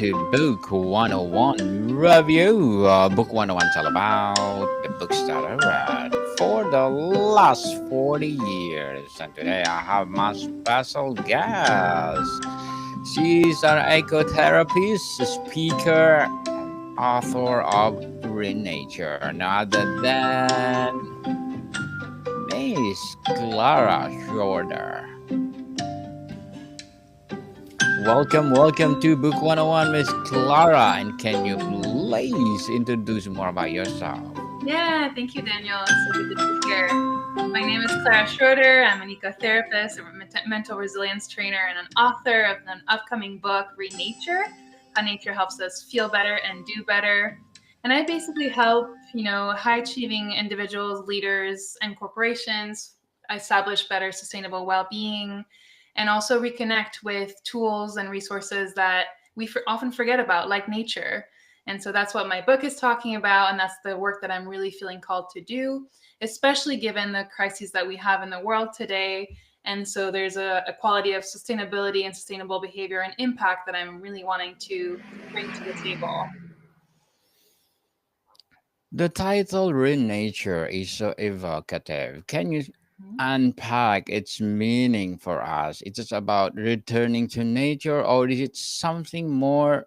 to Book 101 Review. Book 101 is all about the books that I read for the last 40 years. And today I have my special guest. She's an ecotherapist, speaker, and author of Green Nature, none other than Miss Clara Schroeder. Welcome to Book 101, Miss Clara. And can you please introduce more about yourself? Yeah, thank you, Daniel. It's so good to be here. My name is Clara Schroeder. I'm an ecotherapist, a mental resilience trainer, and an author of an upcoming book, Renature, How Nature Helps Us Feel Better and Do Better. And I basically help, high achieving individuals, leaders, and corporations establish better sustainable well being and also reconnect with tools and resources that we often forget about, like nature. And so that's what my book is talking about. And that's the work that I'm really feeling called to do, especially given the crises that we have in the world today. And so there's a quality of sustainability and sustainable behavior and impact that I'm really wanting to bring to the table. The title Real Nature is so evocative. Can you unpack its meaning for us? Is it about returning to nature or is it something more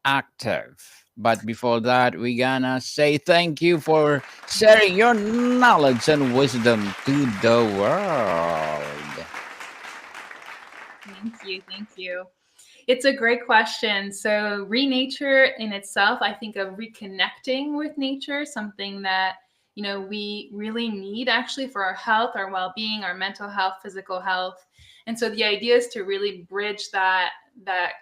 active? But before that, we're gonna say thank you for sharing your knowledge and wisdom to the world. Thank you. Thank you. It's a great question. So, renature in itself, I think of reconnecting with nature, something that we really need actually for our health, our well-being, our mental health, physical health. And so the idea is to really bridge that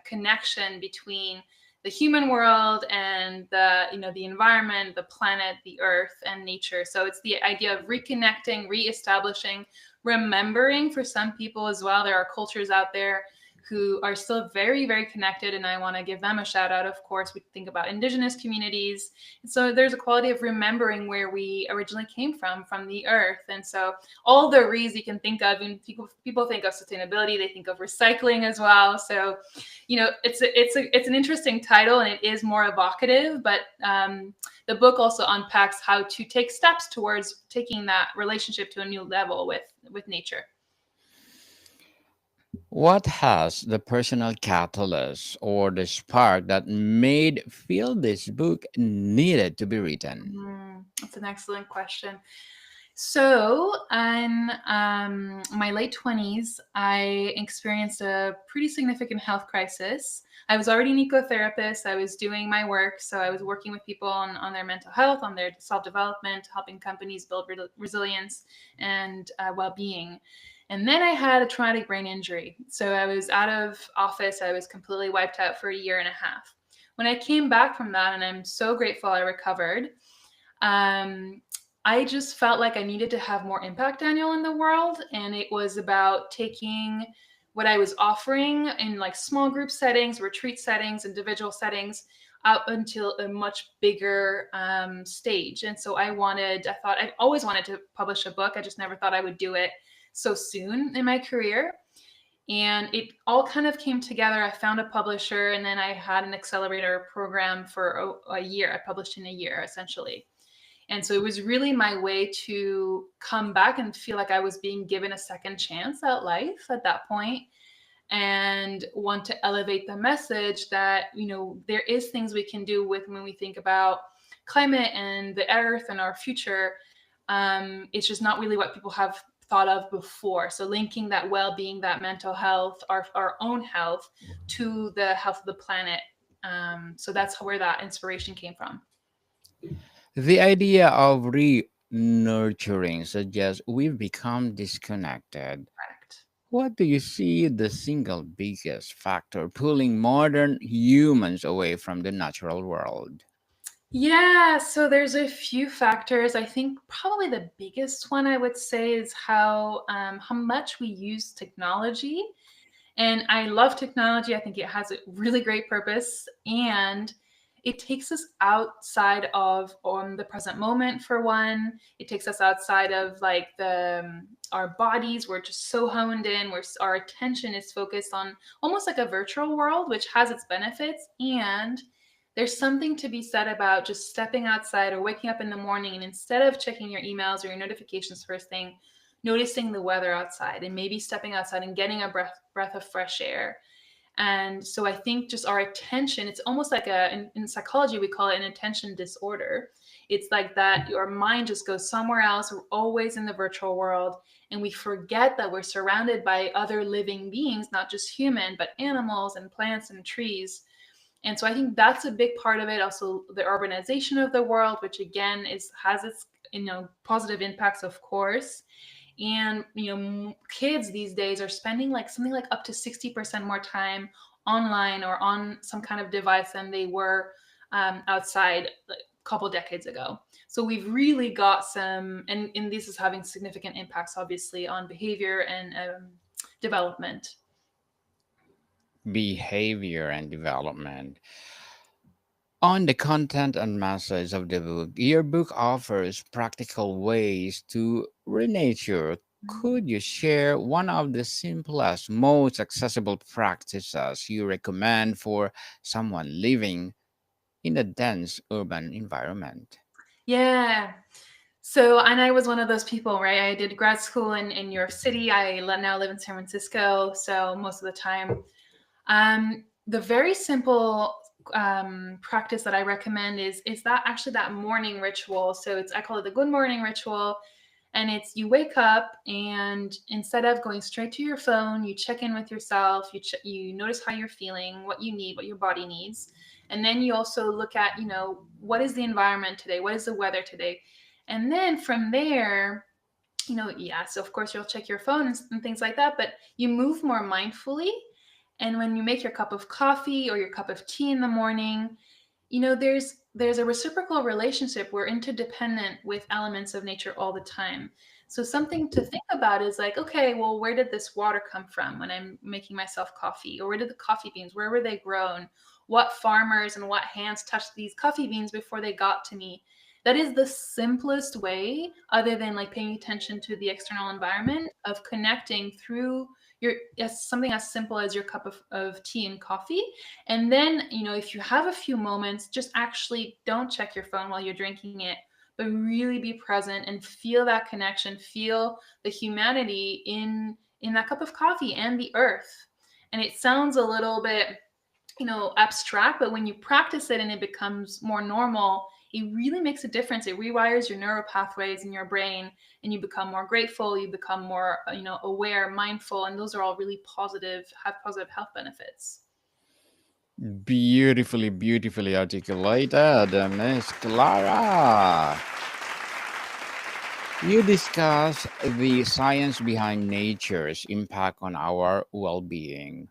connection between the human world and the environment, the planet, the earth, and nature. So it's the idea of reconnecting, reestablishing, remembering for some people as well. There are cultures out there who are still very, very connected. And I want to give them a shout out. Of course, we think about indigenous communities. And so there's a quality of remembering where we originally came from the earth. And so all the re's you can think of, and people think of sustainability, they think of recycling as well. So, it's an interesting title and it is more evocative, but the book also unpacks how to take steps towards taking that relationship to a new level with nature. What has the personal catalyst or the spark that made feel this book needed to be written? That's an excellent question. So, in my late 20s, I experienced a pretty significant health crisis. I was already an ecotherapist. I was doing my work. So, I was working with people on their mental health, on their self development, helping companies build resilience and well being. And then I had a traumatic brain injury. So, I was out of office. I was completely wiped out for a year and a half. When I came back from that, and I'm so grateful I recovered, um, I just felt like I needed to have more impact, Daniel, in the world. And it was about taking what I was offering in like small group settings, retreat settings, individual settings, up until a much bigger stage. And so I always wanted to publish a book. I just never thought I would do it so soon in my career. And it all kind of came together. I found a publisher, and then I had an accelerator program for a year. I published in a year, essentially. And so it was really my way to come back and feel like I was being given a second chance at life at that point, and want to elevate the message that, there is things we can do with when we think about climate and the earth and our future. It's just not really what people have thought of before. So linking that well-being, that mental health, our own health to the health of the planet. So that's where that inspiration came from. The idea of re nurturing suggests we've become disconnected. Correct. What do you see the single biggest factor pulling modern humans away from the natural world? Yeah, so there's a few factors. I think probably the biggest one I would say is how much we use technology. And I love technology. I think it has a really great purpose, and it takes us outside of on the present moment for one. It takes us outside of like our bodies. We're just so honed in, where our attention is focused on almost like a virtual world, which has its benefits. And there's something to be said about just stepping outside or waking up in the morning, and instead of checking your emails or your notifications first thing, noticing the weather outside and maybe stepping outside and getting a breath of fresh air. And so I think just our attention, it's almost like in psychology, we call it an attention disorder. It's like that your mind just goes somewhere else. We're always in the virtual world. And we forget that we're surrounded by other living beings, not just human, but animals and plants and trees. And so I think that's a big part of it. Also, the urbanization of the world, which again has its positive impacts, of course. And kids these days are spending like something like up to 60% more time online or on some kind of device than they were outside like, a couple decades ago. So we've really got some, and this is having significant impacts, obviously, on behavior and development. Behavior and development. On the content and message of the book, your book offers practical ways to renature. Could you share one of the simplest, most accessible practices you recommend for someone living in a dense urban environment? Yeah. So, and I was one of those people, right? I did grad school in New York City. Now live in San Francisco. So most of the time, the very simple practice that I recommend is that actually that morning ritual. So I call it the good morning ritual, and it's you wake up and instead of going straight to your phone, you check in with yourself. You notice how you're feeling, what you need, what your body needs, and then you also look at what is the environment today, what is the weather today, and then from there yeah, so of course you'll check your phone and things like that, but you move more mindfully. And when you make your cup of coffee or your cup of tea in the morning, there's a reciprocal relationship. We're interdependent with elements of nature all the time. So something to think about is like, okay, well, where did this water come from when I'm making myself coffee? Or where did the coffee beans, where were they grown? What farmers and what hands touched these coffee beans before they got to me? That is the simplest way, other than like paying attention to the external environment, of connecting through something as simple as your cup of tea and coffee. And then, if you have a few moments, just actually don't check your phone while you're drinking it, but really be present and feel that connection, feel the humanity in that cup of coffee and the earth. And it sounds a little bit, abstract, but when you practice it and it becomes more normal, it really makes a difference. It rewires your neural pathways in your brain, and you become more grateful, you become more, aware, mindful, and those are all really have positive health benefits. Beautifully, beautifully articulated, Miss Clara. You discuss the science behind nature's impact on our well being.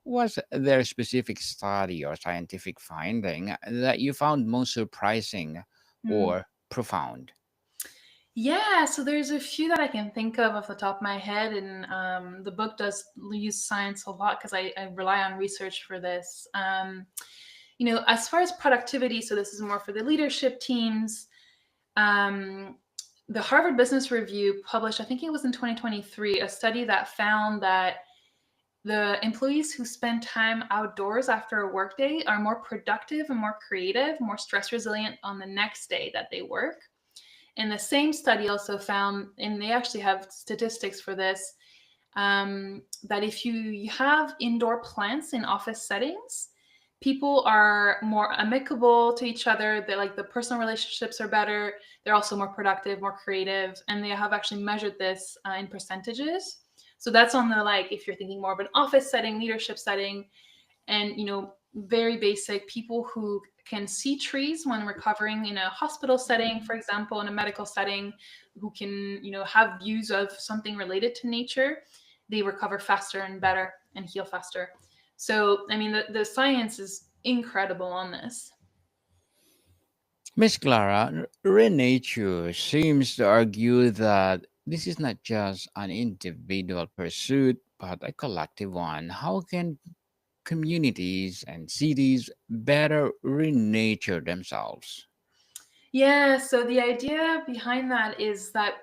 Was there a specific study or scientific finding that you found most surprising Mm. or profound? Yeah, so there's a few that I can think of off the top of my head, and the book does use science a lot because I rely on research for this. As far as productivity, so this is more for the leadership teams. Um, the Harvard Business Review published, I think it was in 2023, a study that found that the employees who spend time outdoors after a workday are more productive and more creative, more stress resilient on the next day that they work. And the same study also found, and they actually have statistics for this, that if you have indoor plants in office settings, people are more amicable to each other. They're like the personal relationships are better. They're also more productive, more creative, and they have actually measured this in percentages. So that's on the like if you're thinking more of an office setting, leadership setting, and very basic people who can see trees when recovering in a hospital setting, for example, in a medical setting, who can have views of something related to nature, they recover faster and better and heal faster. So I mean the science is incredible on this. Miss Clara, Renature seems to argue that this is not just an individual pursuit, but a collective one. How can communities and cities better renature themselves? Yeah, so the idea behind that is that,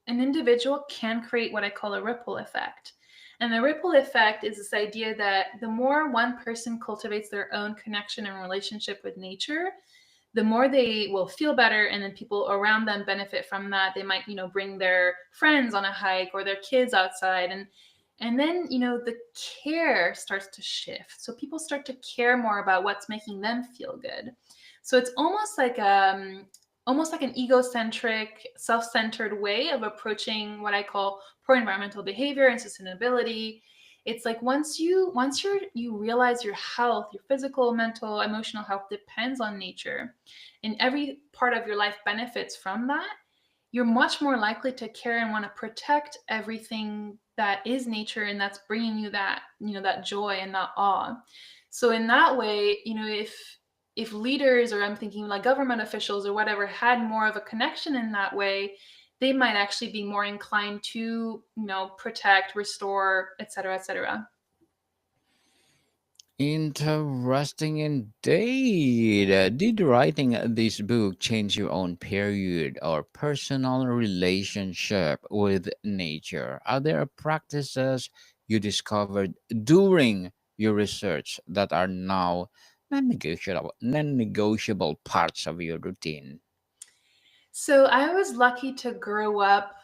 an individual can create what I call a ripple effect. And the ripple effect is this idea that the more one person cultivates their own connection and relationship with nature, the more they will feel better, and then people around them benefit from that. They might, bring their friends on a hike or their kids outside, and then, the care starts to shift. So people start to care more about what's making them feel good. So it's almost like an egocentric, self-centered way of approaching what I call pro-environmental behavior and sustainability. It's like once you realize your health, your physical, mental, emotional health depends on nature, and every part of your life benefits from that, you're much more likely to care and want to protect everything that is nature and that's bringing you that, that joy and that awe. So in that way, if leaders, or I'm thinking like government officials or whatever, had more of a connection in that way, they might actually be more inclined to, protect, restore, etc., etc. Interesting indeed. Did writing this book change your own period or personal relationship with nature? Are there practices you discovered during your research that are now non-negotiable parts of your routine? So I was lucky to grow up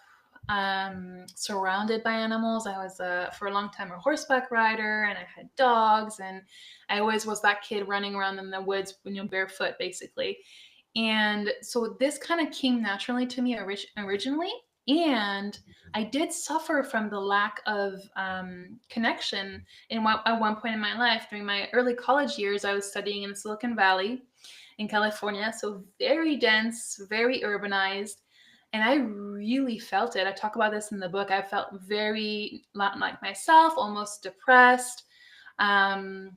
surrounded by animals. I was, for a long time, a horseback rider, and I had dogs, and I always was that kid running around in the woods, barefoot, basically. And so this kind of came naturally to me originally. And I did suffer from the lack of connection at one point in my life. During my early college years, I was studying in Silicon Valley in California, so very dense, very urbanized. And I really felt it. I talk about this in the book. I felt very not like myself, almost depressed. Um,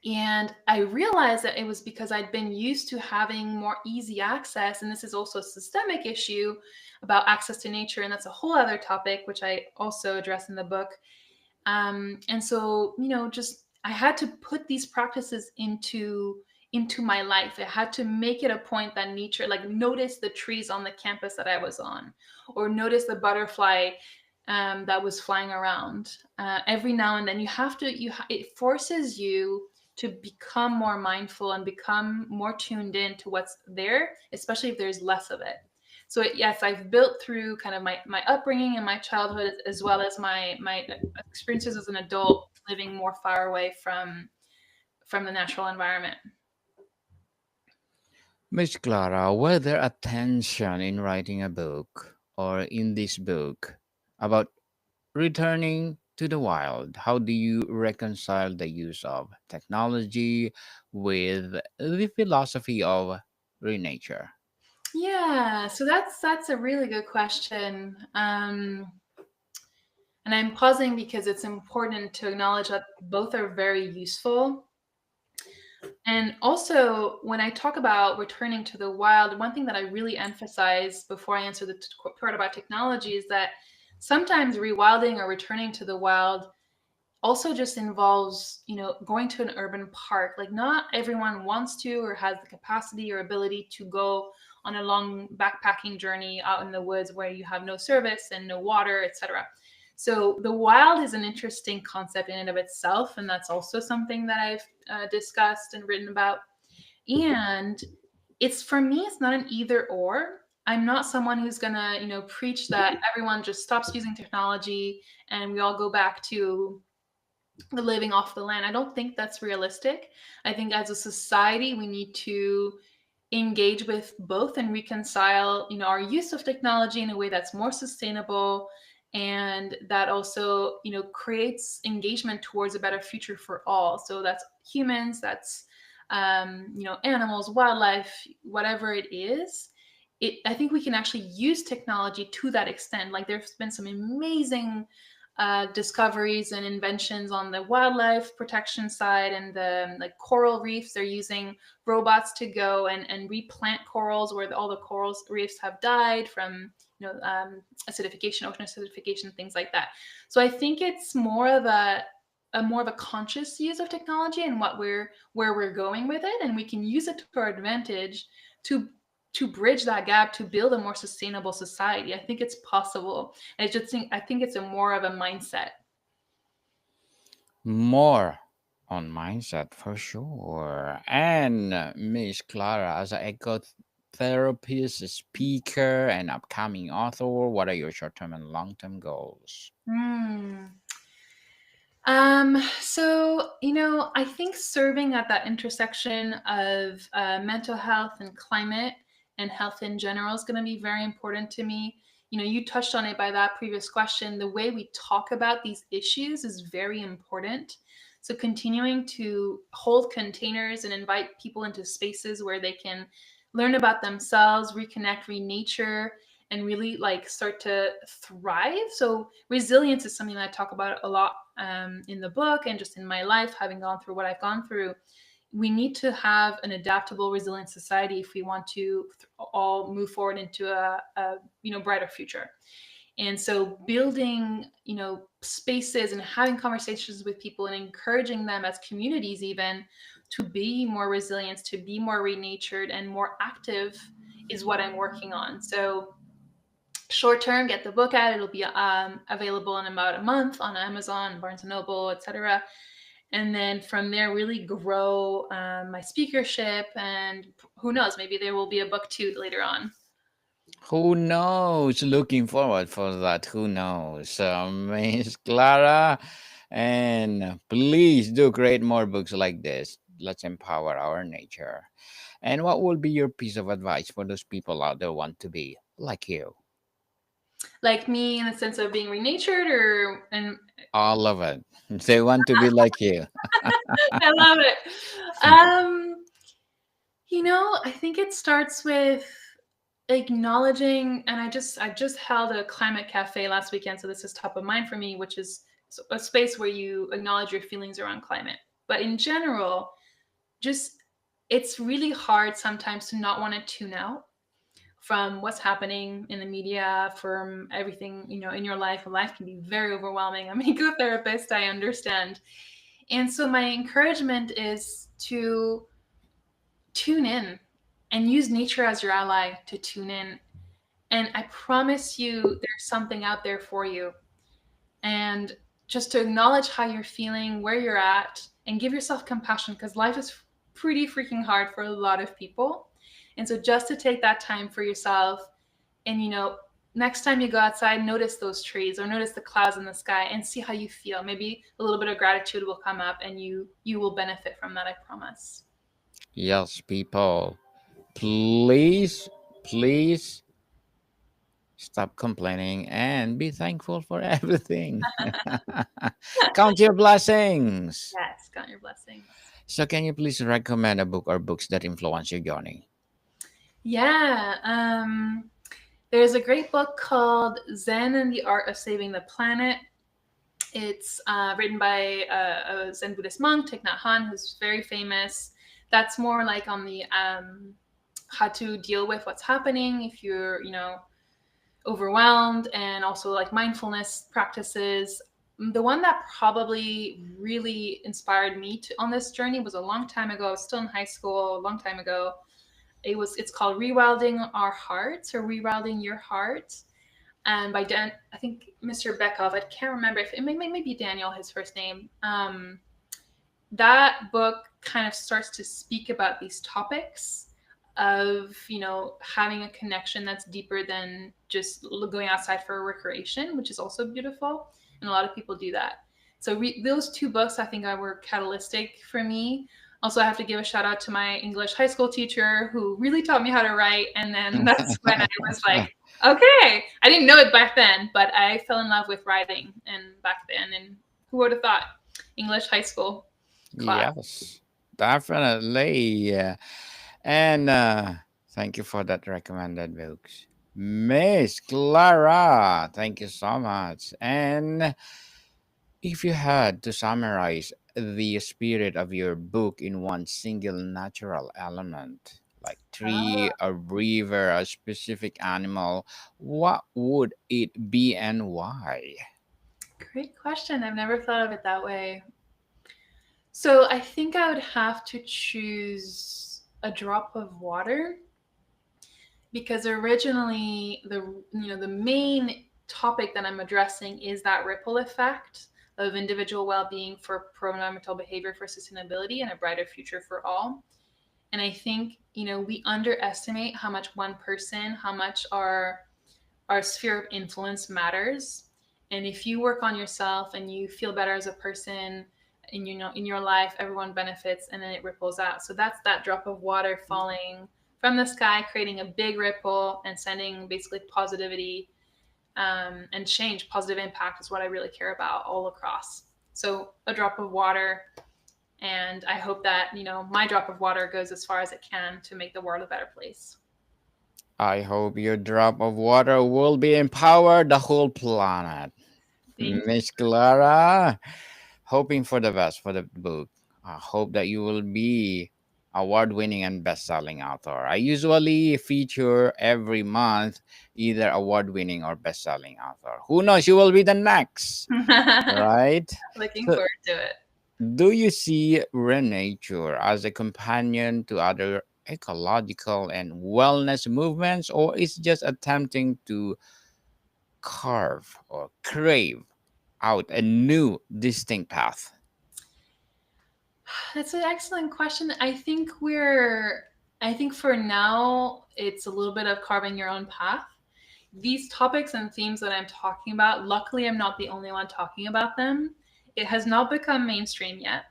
and I realized that it was because I'd been used to having more easy access. And this is also a systemic issue about access to nature. And that's a whole other topic, which I also address in the book. And so, just I had to put these practices into my life. I had to make it a point that nature, like notice the trees on the campus that I was on, or notice the butterfly that was flying around. Every now and then, you have to. It forces you to become more mindful and become more tuned in to what's there, especially if there's less of it. So yes, I've built through kind of my upbringing and my childhood, as well as my experiences as an adult living more far away from the natural environment. Miss Clara, were there a tension in writing a book or in this book about returning to the wild? How do you reconcile the use of technology with the philosophy of renature? Yeah, so that's a really good question. And I'm pausing because it's important to acknowledge that both are very useful. And also, when I talk about returning to the wild, one thing that I really emphasize before I answer the part about technology is that sometimes rewilding or returning to the wild also just involves, going to an urban park. Like, not everyone wants to or has the capacity or ability to go on a long backpacking journey out in the woods where you have no service and no water, etc. So the wild is an interesting concept in and of itself, and that's also something that I've discussed and written about. And it's, for me, it's not an either or. I'm not someone who's gonna, preach that everyone just stops using technology and we all go back to living off the land. I don't think that's realistic. I think as a society, we need to engage with both and reconcile, our use of technology in a way that's more sustainable, and that also, creates engagement towards a better future for all. So that's humans, that's animals, wildlife, whatever it is. I think we can actually use technology to that extent. Like, there's been some amazing discoveries and inventions on the wildlife protection side, and the like coral reefs. They're using robots to go and replant corals where all the coral reefs have died from, acidification, ocean acidification, things like that. So I think it's more of a more of a conscious use of technology and what we're where we're going with it, and we can use it to our advantage to bridge that gap to build a more sustainable society. I think it's possible. I think it's a more of a mindset. More on mindset for sure. And Miss Clara, as an ecotherapist, speaker, and upcoming author, what are your short term and long term goals? Hmm. So, I think serving at that intersection of mental health and climate and health in general is going to be very important to me. You touched on it by that previous question. The way we talk about these issues is very important. So, continuing to hold containers and invite people into spaces where they can learn about themselves, reconnect, renature, and really like start to thrive. So resilience is something that I talk about a lot in the book and just in my life, having gone through what I've gone through. We need to have an adaptable, resilient society if we want to all move forward into a brighter future. And so building spaces and having conversations with people and encouraging them as communities even to be more resilient, to be more renatured and more active is what I'm working on. So short term, get the book out. It'll be available in about a month on Amazon, Barnes and Noble, etc. And then from there, really grow my speakership, and who knows, maybe there will be a book too later on. Who knows? Looking forward for that. Who knows? Miss Clara, and please do create more books like this. Let's empower our nature. And what will be your piece of advice for those people out there who want to be like you? Like me in the sense of being renatured, or and All of it. They want to be like you. I love it. Um, I think it starts with acknowledging, and I just held a climate cafe last weekend, so this is top of mind for me, which is a space where you acknowledge your feelings around climate. But in general, just it's really hard sometimes to not want to tune out from what's happening in the media, from everything in your life. Life can be very overwhelming. I'm an ecotherapist, I understand. And so my encouragement is to tune in and use nature as your ally to tune in. And I promise you, there's something out there for you. And just to acknowledge how you're feeling, where you're at, and give yourself compassion because life is pretty freaking hard for a lot of people. And so just to take that time for yourself and, next time you go outside, notice those trees or notice the clouds in the sky and see how you feel. Maybe a little bit of gratitude will come up and you will benefit from that, I promise. Yes, people. Please, please stop complaining and be thankful for everything. Count your blessings. Yes, count your blessings. So, can you please recommend a book or books that influence your journey? Yeah. There's a great book called Zen and the Art of Saving the Planet. It's written by a Zen Buddhist monk, Thich Nhat Hanh, who's very famous. That's more like on the how to deal with what's happening if you're, overwhelmed, and also like mindfulness practices. The one that probably really inspired me on this journey was a long time ago. I was still in high school, a long time ago. It's called Rewilding Our Hearts or Rewilding Your Heart, and by Dan, I think Mr. Beckhoff. I can't remember if it may be Daniel, his first name. That book kind of starts to speak about these topics of having a connection that's deeper than just going outside for recreation, which is also beautiful, and a lot of people do that. So those two books I think were catalytic for me. Also, I have to give a shout out to my English high school teacher who really taught me how to write, and then that's when I was like, okay, I didn't know it back then, but I fell in love with writing and back then, and who would have thought? English high school class. Yes, definitely. And thank you for that recommended books. Miss Clara, thank you so much. And if you had to summarize the spirit of your book in one single natural element, like tree, Oh, a river, a specific animal, what would it be and why? great question. I've never thought of it that way. So I think I would have to choose a drop of water because originally the main topic that I'm addressing is that ripple effect of individual well-being for pro-environmental behavior for sustainability and a brighter future for all. And I think we underestimate how much one person, how much our sphere of influence matters. And if you work on yourself and you feel better as a person, and in your life, everyone benefits, and then it ripples out. So that's that drop of water falling from the sky, creating a big ripple and sending basically positivity, and change. Positive impact is what I really care about all across. So a drop of water, and I hope that my drop of water goes as far as it can to make the world a better place. I hope your drop of water will be empower the whole planet. Thank Miss Clara, hoping for the best for the book. I hope that you will be award-winning and best-selling author. I usually feature every month either award-winning or best-selling author. Who knows? You will be the next, you. right? Looking So, forward to it. do you see renature as a companion to other ecological and wellness movements, or is just attempting to carve or crave out a new distinct path? That's an excellent question. I think for now, it's a little bit of carving your own path. These topics and themes that I'm talking about, luckily, I'm not the only one talking about them. It has not become mainstream yet.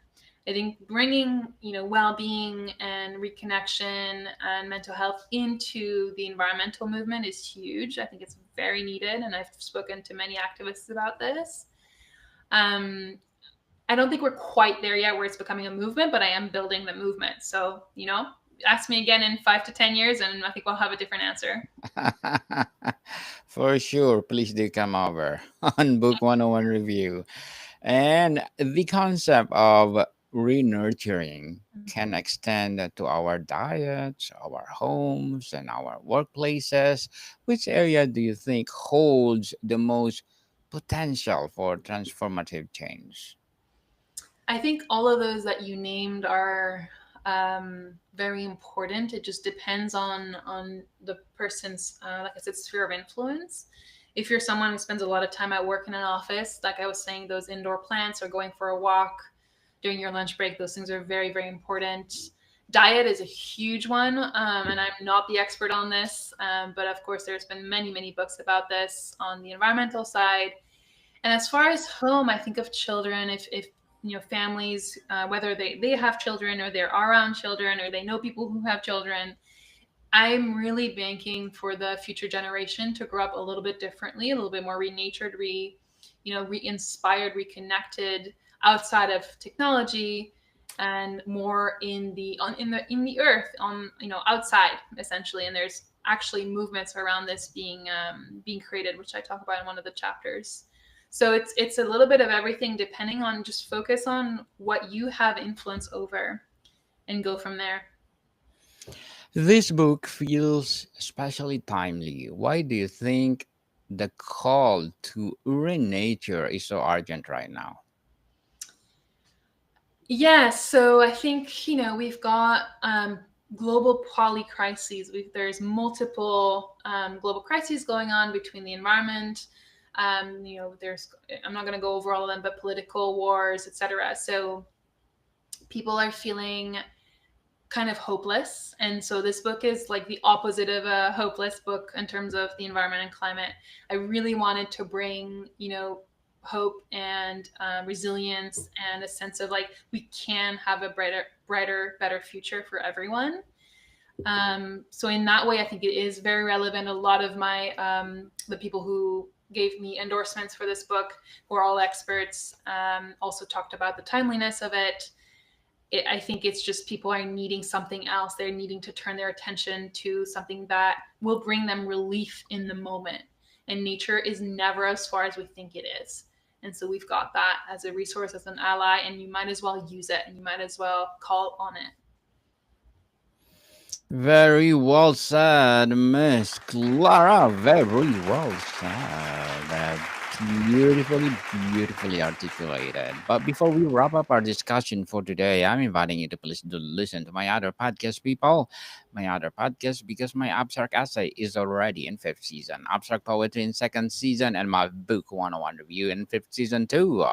I think bringing, well-being and reconnection and mental health into the environmental movement is huge. I think it's very needed, and I've spoken to many activists about this. Um, I don't think we're quite there yet where it's becoming a movement, but I am building the movement. So, ask me again in 5 to 10 years, and I think we'll have a different answer. For sure, please do come over on Book 101 Review. And the concept of re-nurturing can extend to our diets, our homes, and our workplaces. Which area do you think holds the most potential for transformative change? I think all of those that you named are very important. It just depends on the person's, like I said, sphere of influence. If you're someone who spends a lot of time at work in an office, like I was saying, those indoor plants or going for a walk during your lunch break, those things are very, very important. Diet is a huge one, and I'm not the expert on this, but of course, there's been many, many books about this on the environmental side. And as far as home, I think of children. If families, whether they have children or they're around children or they know people who have children, I'm really banking for the future generation to grow up a little bit differently, a little bit more renatured, re-inspired, reconnected, outside of technology, and more in the earth, on outside essentially. And there's actually movements around this being created, which I talk about in one of the chapters. So it's a little bit of everything, depending on, just focus on what you have influence over and go from there. This book feels especially timely. Why do you think the call to renature is so urgent right now? Yeah, so I think we've got global poly crises. There's multiple global crises going on between the environment. There's, I'm not going to go over all of them, but political wars, etc. So people are feeling kind of hopeless, and so this book is like the opposite of a hopeless book in terms of the environment and climate. I really wanted to bring hope and resilience and a sense of like we can have a brighter, better future for everyone. So in that way, I think it is very relevant. A lot of my the people who gave me endorsements for this book, who are all experts, also talked about the timeliness of it. I think it's just people are needing something else. They're needing to turn their attention to something that will bring them relief in the moment. And nature is never as far as we think it is. And so we've got that as a resource, as an ally, and you might as well use it, and you might as well call on it. Very well said, Miss Clara. Very well said. Beautifully, beautifully articulated. But before we wrap up our discussion for today, I'm inviting you to please do listen to my other podcast, people. My other podcast, because my abstract essay is already in fifth season, abstract poetry in second season, and my book 101 review in fifth season too.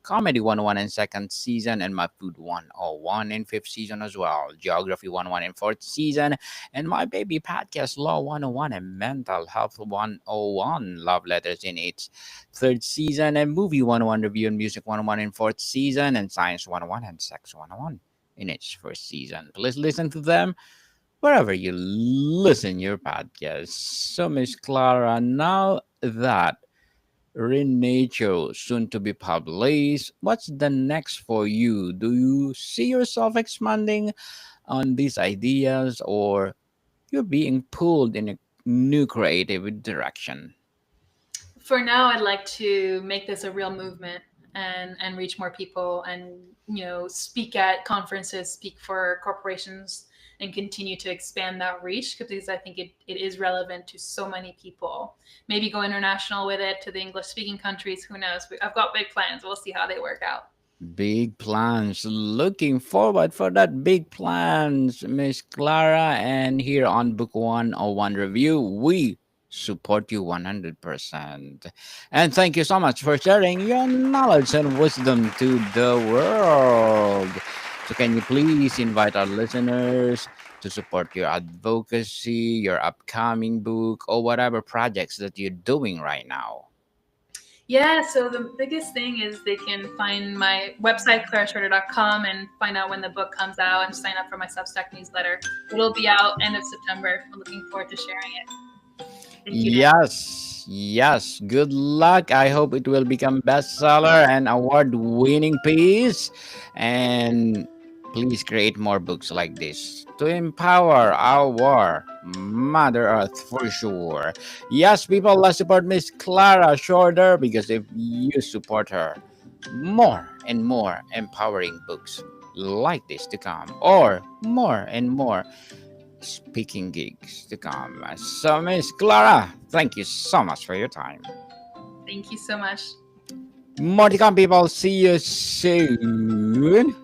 Comedy 101 in second season, and my food 101 in fifth season as well. Geography 101 in fourth season, and my baby podcast Law 101 and Mental Health 101 Love Letters in its third season, and Movie 101 Review and Music 101 in fourth season, and Science 101 and Sex 101 in its first season. Please listen to them wherever you listen your podcast. So, Miss Clara, now that Renacho soon to be published, what's the next for you? Do you see yourself expanding on these ideas, or you're being pulled in a new creative direction? For now, I'd like to make this a real movement and reach more people, and speak at conferences, speak for corporations, and continue to expand that reach, because I think it is relevant to so many people. Maybe go international with it to the English speaking countries. Who knows? I've got big plans. We'll see how they work out. Big plans. Looking forward for that big plans, Miss Clara. And here on Book 101 Review, we support you 100%. And thank you so much for sharing your knowledge and wisdom to the world. So, can you please invite our listeners to support your advocacy, your upcoming book, or whatever projects that you're doing right now? Yeah, so the biggest thing is they can find my website, claraschroeder.com, and find out when the book comes out and sign up for my Substack newsletter. It'll be out end of September. I'm looking forward to sharing it. Thank you, Dan. Yes, yes. Good luck. I hope it will become bestseller and award-winning piece. And please create more books like this to empower our Mother Earth for sure. Yes, people, let's support Miss Clara Schroeder, because if you support her, more and more empowering books like this to come, or more and more speaking gigs to come. So, Miss Clara, thank you so much for your time. Thank you so much. More to come, people. See you soon.